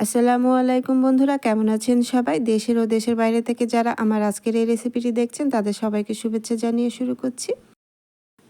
আসসালামু আলাইকুম বন্ধুরা, কেমন আছেন সবাই? দেশের ও দেশের বাইরে থেকে যারা আমার আজকের এই রেসিপিটি দেখছেন তাদের সবাইকে শুভেচ্ছা জানিয়ে শুরু করছি।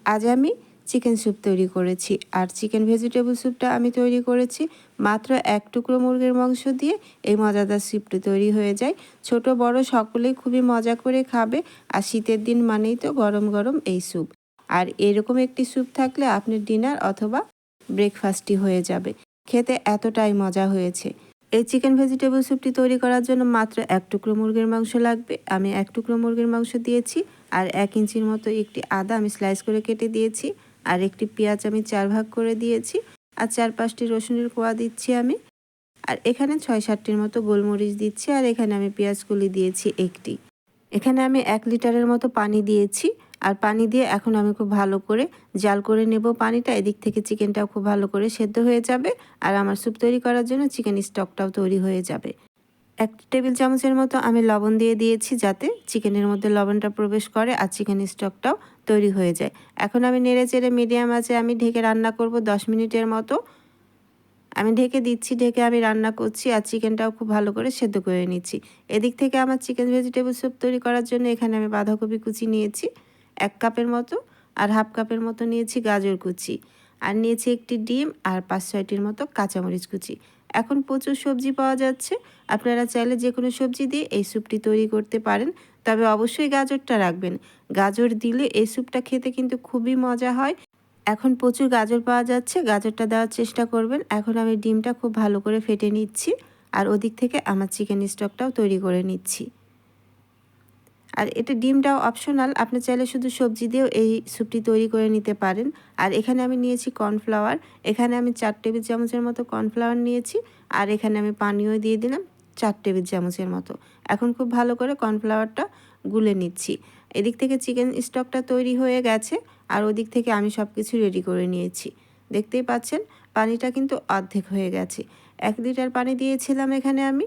আজ আমি চিকেন স্যুপ তৈরি করেছি, আর চিকেন ভেজিটেবল স্যুপটা আমি তৈরি করেছি মাত্র এক টুকরো মুরগির মাংস দিয়ে। এই মজাদার স্যুপটি তৈরি হয়ে যায়, ছোট বড় সকলেই খুবই মজা করে খাবে। আর শীতের দিন মানেই তো গরম গরম এই স্যুপ। আর এরকম একটি স্যুপ থাকলে আপনার ডিনার অথবা ব্রেকফাস্টই হয়ে যাবে। খেতে এতটাই মজা হয়েছে। এই চিকেন ভেজিটেবল স্যুপটি তৈরি করার জন্য মাত্র এক টুকরো মুরগির মাংস লাগবে। আমি এক টুকরো মুরগির মাংস দিয়েছি, আর 1 ইঞ্চির মতো একটি আদা আমি স্লাইস করে কেটে দিয়েছি, আর একটি পেঁয়াজ আমি 4 ভাগ করে দিয়েছি, আর 4-5টি রসুনের কোয়া দিচ্ছি আমি। আর এখানে 6-7টির মতো গোলমরিচ দিচ্ছি, আর এখানে আমি পেঁয়াজ কুলি দিয়েছি একটি। এখানে আমি 1 লিটারের মতো পানি দিয়েছি, আর পানি দিয়ে এখন আমি খুব ভালো করে জাল করে নেব পানিটা। এদিক থেকে চিকেনটাও খুব ভালো করে সেদ্ধ হয়ে যাবে, আর আমার স্যুপ তৈরি করার জন্য চিকেন স্টকটাও তৈরি হয়ে যাবে। 1 টেবিল চামচের মতো আমি লবণ দিয়ে দিয়েছি, যাতে চিকেনের মধ্যে লবণটা প্রবেশ করে আর চিকেন স্টকটাও তৈরি হয়ে যায়। এখন আমি নেড়ে চেড়ে মিডিয়াম আঁচে আমি ঢেকে রান্না করব 10 মিনিটের মতো। আমি ঢেকে দিচ্ছি, ঢেকে আমি রান্না করছি, আর চিকেনটাও খুব ভালো করে সেদ্ধ করে নিচ্ছি। এদিক থেকে আমার চিকেন ভেজিটেবল স্যুপ তৈরি করার জন্য এখানে আমি বাঁধাকপি কুচি নিয়েছি 1 কাপের মতো, আর হাফ কাপের মতো নিয়েছি গাজর কুচি, আর নিয়েছি একটি ডিম, আর 5-6টির মতো কাঁচামরিচ কুচি। এখন প্রচুর সবজি পাওয়া যাচ্ছে, আপনারা চাইলে যে কোনো সবজি দিয়ে এই স্যুপটি তৈরি করতে পারেন, তবে অবশ্যই গাজরটা রাখবেন। গাজর দিলে এই স্যুপটা খেতে কিন্তু খুবই মজা হয়। এখন প্রচুর গাজর পাওয়া যাচ্ছে, গাজরটা দেওয়ার চেষ্টা করবেন। এখন আমি ডিমটা খুব ভালো করে ফেটে নিচ্ছি, আর ওদিক থেকে আমার চিকেন স্টকটাও তৈরি করে নিচ্ছি। আর এটা ডিমটাও অপশনাল, আপনি চাইলে শুধু সবজি দিয়েও এই স্যুপটি তৈরি করে নিতে পারেন। আর এখানে আমি নিয়েছি কর্নফ্লাওয়ার, এখানে আমি 4 টেবিল চামচের মতো কর্নফ্লাওয়ার নিয়েছি, আর এখানে আমি পানিও দিয়ে দিলাম 4 টেবিল চামচের মতো। এখন খুব ভালো করে কর্নফ্লাওয়ারটা গুলে নিচ্ছি। এদিক থেকে চিকেন স্টকটা তৈরি হয়ে গেছে, আর ওদিক থেকে আমি সব কিছু রেডি করে নিয়েছি। দেখতেই পাচ্ছেন পানিটা কিন্তু অর্ধেক হয়ে গেছে। 1 লিটার পানি দিয়েছিলাম এখানে আমি।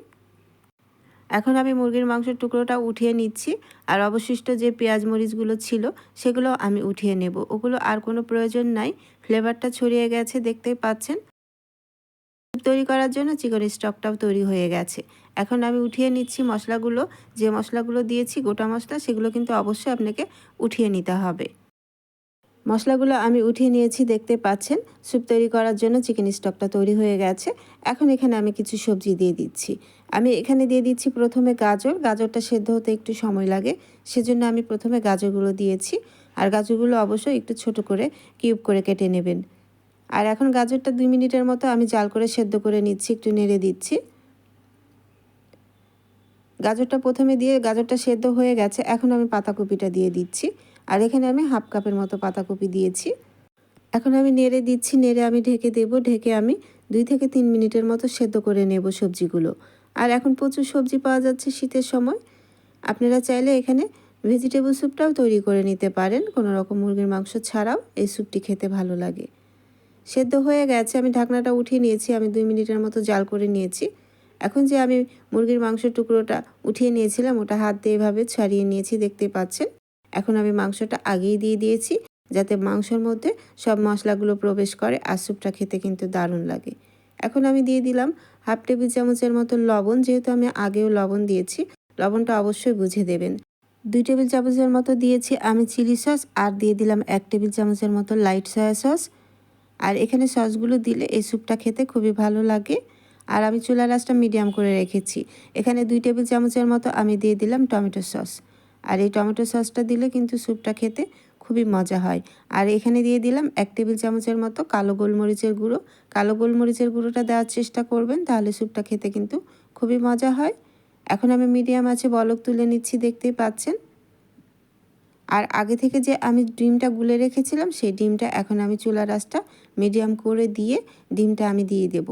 এখন আমি মুরগির মাংসের টুকরোটা উঠিয়ে নিচ্ছি, আর অবশিষ্ট যে পেঁয়াজ মরিচগুলো ছিল সেগুলো আমি উঠিয়ে নেব। ওগুলো আর কোনো প্রয়োজন নাই, ফ্লেভারটা ছড়িয়ে গেছে দেখতেই পাচ্ছেন। তৈরি করার জন্য চিকেন স্টকটাও তৈরি হয়ে গেছে। এখন আমি উঠিয়ে নিচ্ছি মশলাগুলো। যে মশলাগুলো দিয়েছি গোটা মশলা, সেগুলো কিন্তু অবশ্যই আপনাকে উঠিয়ে নিতে হবে। মশলাগুলো আমি উঠিয়ে নিয়েছি দেখতে পাচ্ছেন। স্যুপ তৈরি করার জন্য চিকেন স্টকটা তৈরি হয়ে গেছে। এখন এখানে আমি কিছু সবজি দিয়ে দিচ্ছি। আমি এখানে দিয়ে দিচ্ছি প্রথমে গাজর। গাজরটা সেদ্ধ হতে একটু সময় লাগে, সেজন্য আমি প্রথমে গাজরগুলো দিয়েছি। আর গাজরগুলো অবশ্যই একটু ছোট করে কিউব করে কেটে নেবেন। আর এখন গাজরটা 2 মিনিটের মতো আমি জাল করে সেদ্ধ করে নিচ্ছি, একটু নেড়ে দিচ্ছি। গাজরটা প্রথমে দিয়ে গাজরটা সেদ্ধ হয়ে গেছে, এখন আমি পাতাকপিটা দিয়ে দিচ্ছি। আর এখানে আমি হাফ কাপের মতো পাতাকপি দিয়েছি। এখন আমি নেড়ে দিচ্ছি, নেড়ে আমি ঢেকে দেব। ঢেকে আমি 2 থেকে 3 মিনিটের মতো সেদ্ধ করে নেব সবজিগুলো। আর এখন প্রচুর সবজি পাওয়া যাচ্ছে শীতের সময়, আপনারা চাইলে এখানে ভেজিটেবল স্যুপটাও তৈরি করে নিতে পারেন। কোনো রকম মুরগির মাংস ছাড়াও এই স্যুপটি খেতে ভালো লাগে। সেদ্ধ হয়ে গেছে, আমি ঢাকনাটা উঠিয়ে নিয়েছি। আমি 2 মিনিটের মতো জাল করে নিয়েছি। এখন যে আমি মুরগির মাংসের টুকরোটা উঠিয়ে নিয়েছিলাম, ওটা হাত দিয়ে এভাবে ছাড়িয়ে নিয়েছি দেখতে পাচ্ছেন। এখন আমি মাংসটা আগেই দিয়ে দিয়েছি, যাতে মাংসের মধ্যে সব মশলাগুলো প্রবেশ করে, আর স্যুপটা খেতে কিন্তু দারুণ লাগে। এখন আমি দিয়ে দিলাম হাফ টেবিল চামচের মতো লবণ, যেহেতু আমি আগেও লবণ দিয়েছি, লবণটা অবশ্যই বুঝে দেবেন। 2 টেবিল চামচের মতো দিয়েছি আমি চিলি সস, আর দিয়ে দিলাম 1 টেবিল চামচের মতো লাইট সয়া সস। আর এখানে সসগুলো দিলে এই স্যুপটা খেতে খুবই ভালো লাগে। আর আমি চুলার আঁচটা মিডিয়াম করে রেখেছি। এখানে 2 টেবিল চামচের মতো আমি দিয়ে দিলাম টমেটো সস। আর এই টমেটো সসটা দিলে কিন্তু স্যুপটা খেতে খুবই মজা হয়। আর এখানে দিয়ে দিলাম 1 টেবিল চামচের মতো কালো গোলমরিচের গুঁড়ো। কালো গোলমরিচের গুঁড়োটা দেওয়ার চেষ্টা করবেন, তাহলে স্যুপটা খেতে কিন্তু খুবই মজা হয়। এখন আমি মিডিয়াম আঁচে বলক তুলে নিচ্ছি দেখতেই পাচ্ছেন। আর আগে থেকে যে আমি ডিমটা গুলে রেখেছিলাম, সেই ডিমটা এখন আমি চুলার আঁচটা মিডিয়াম করে দিয়ে ডিমটা আমি দিয়ে দেব।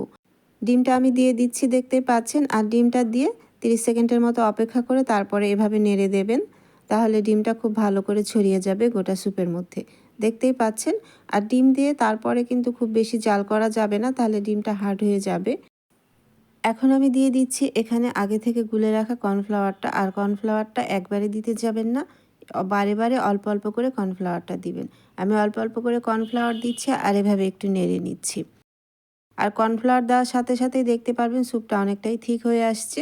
ডিমটা আমি দিয়ে দিচ্ছি দেখতেই পাচ্ছেন। আর ডিমটা দিয়ে 30 সেকেন্ডের মতো অপেক্ষা করে তারপরে এভাবে নেড়ে দেবেন, তাহলে ডিমটা খুব ভালো করে ছড়িয়ে যাবে গোটা স্যুপের মধ্যে দেখতেই পাচ্ছেন। আর ডিম দিয়ে তারপরে কিন্তু খুব বেশি জাল করা যাবে না, তাহলে ডিমটা হার্ড হয়ে যাবে। এখন আমি দিয়ে দিচ্ছি এখানে আগে থেকে গুলে রাখা কর্নফ্লাওয়ারটা। আর কর্নফ্লাওয়ারটা একবারে দিতে যাবেন না, বারে বারে অল্প অল্প করে কর্নফ্লাওয়ারটা দিবেন। আমি অল্প অল্প করে কর্নফ্লাওয়ার দিচ্ছি, আর এভাবে একটু নেড়ে নিচ্ছি। আর কর্নফ্লাওয়ার দেওয়ার সাথে সাথেই দেখতে পারবেন স্যুপটা অনেকটাই ঠিক হয়ে আসছে।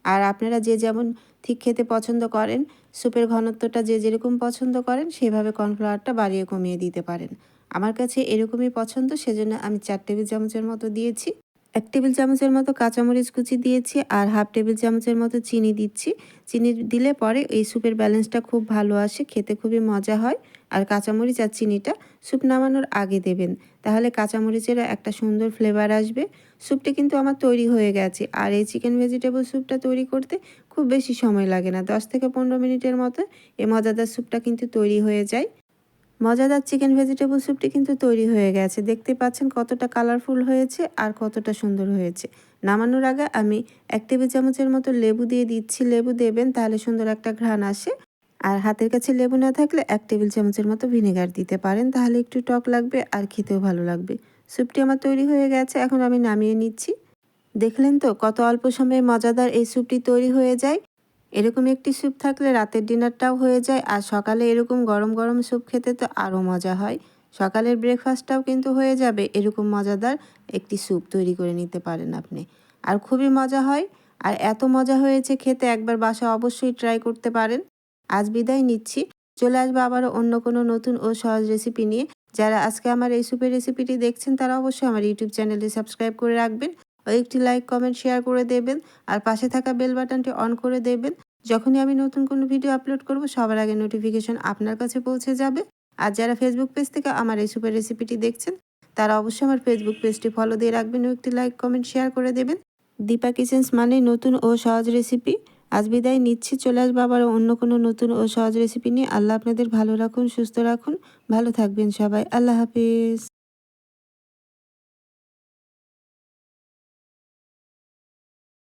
আর আপনারা যে যেমন ঠিক খেতে পছন্দ করেন, স্যুপের ঘনত্বটা যে যেরকম পছন্দ করেন সেভাবে কর্নফ্লাওয়ারটা বাড়িয়ে কমিয়ে দিতে পারেন। আমার কাছে এরকমই পছন্দ, সেজন্য আমি 4 টেবিল চামচের মতো দিয়েছি। 1 টেবিল চামচের মতো কাঁচামরিচ কুচি দিয়েছি আর হাফ টেবিল চামচের মতো চিনি দিচ্ছি। চিনি দিলে পরে এই স্যুপের ব্যালেন্সটা খুব ভালো আসে, খেতে খুবই মজা হয়। আর কাঁচামরিচ আর চিনিটা স্যুপ নামানোর আগে দেবেন, তাহলে কাঁচামরিচেরও একটা সুন্দর ফ্লেভার আসবে। স্যুপটা কিন্তু আমার তৈরি হয়ে গেছে। আর এই চিকেন ভেজিটেবল স্যুপটা তৈরি করতে খুব বেশি সময় লাগে না, 10 থেকে 15 মিনিটের মতো এই মজাদার স্যুপটা কিন্তু তৈরি হয়ে যায়। মজাদার চিকেন ভেজিটেবল স্যুপটি কিন্তু তৈরি হয়ে গেছে। দেখতে পাচ্ছেন কতটা কালারফুল হয়েছে আর কতটা সুন্দর হয়েছে। নামানোর আগে আমি 1 টেবিল চামচের মতো লেবু দিয়ে দিচ্ছি। লেবু দেবেন, তাহলে সুন্দর একটা ঘ্রাণ আসে। আর হাতের কাছে লেবু না থাকলে 1 টেবিল চামচের মতো ভিনেগার দিতে পারেন, তাহলে একটু টক লাগবে আর খেতেও ভালো লাগবে। স্যুপটি আমার তৈরি হয়ে গেছে, এখন আমি নামিয়ে নিচ্ছি। দেখলেন তো কত অল্প সময়ে মজাদার এই স্যুপটি তৈরি হয়ে যায়। এরকম একটি স্যুপ থাকলে রাতের ডিনারটাও হয়ে যায়, আর সকালে এরকম গরম গরম স্যুপ খেতে তো আরও মজা হয়। সকালের ব্রেকফাস্টটাও কিন্তু হয়ে যাবে, এরকম মজাদার একটি স্যুপ তৈরি করে নিতে পারেন আপনি। আর খুবই মজা হয়। আর এত মজা হয়েছে খেতে, একবার বাসায় অবশ্যই ট্রাই করতে পারেন। আজ বিদায় নিচ্ছি। চলে আসবো আবারও অন্য কোনো নতুন ও সহজ রেসিপি নিয়ে। যারা আজকে আমার এই স্যুপের রেসিপিটি দেখছেন তারা অবশ্যই আমার ইউটিউব চ্যানেলটি সাবস্ক্রাইব করে রাখবেন ও একটি লাইক কমেন্ট শেয়ার করে দেবেন। আর পাশে থাকা বেল বাটনটি অন করে দেবেন। যখনই আমি নতুন কোনো ভিডিও আপলোড করব সবার আগে নোটিফিকেশন আপনার কাছে পৌঁছে যাবে। আর যারা ফেসবুক পেজ থেকে আমার এই সুপার রেসিপিটি দেখছেন তারা অবশ্যই আমার ফেসবুক পেজটি ফলো দিয়ে রাখবেন ও একটি লাইক কমেন্ট শেয়ার করে দেবেন। দীপা কিচেন্স মানে নতুন ও সহজ রেসিপি। আজ বিদায় নিচ্ছি, চলে আসবো আবার অন্য কোনো নতুন ও সহজ রেসিপি নিয়ে। আল্লাহ আপনাদের ভালো রাখুন, সুস্থ রাখুন, ভালো থাকবেন সবাই। আল্লাহ হাফিজ।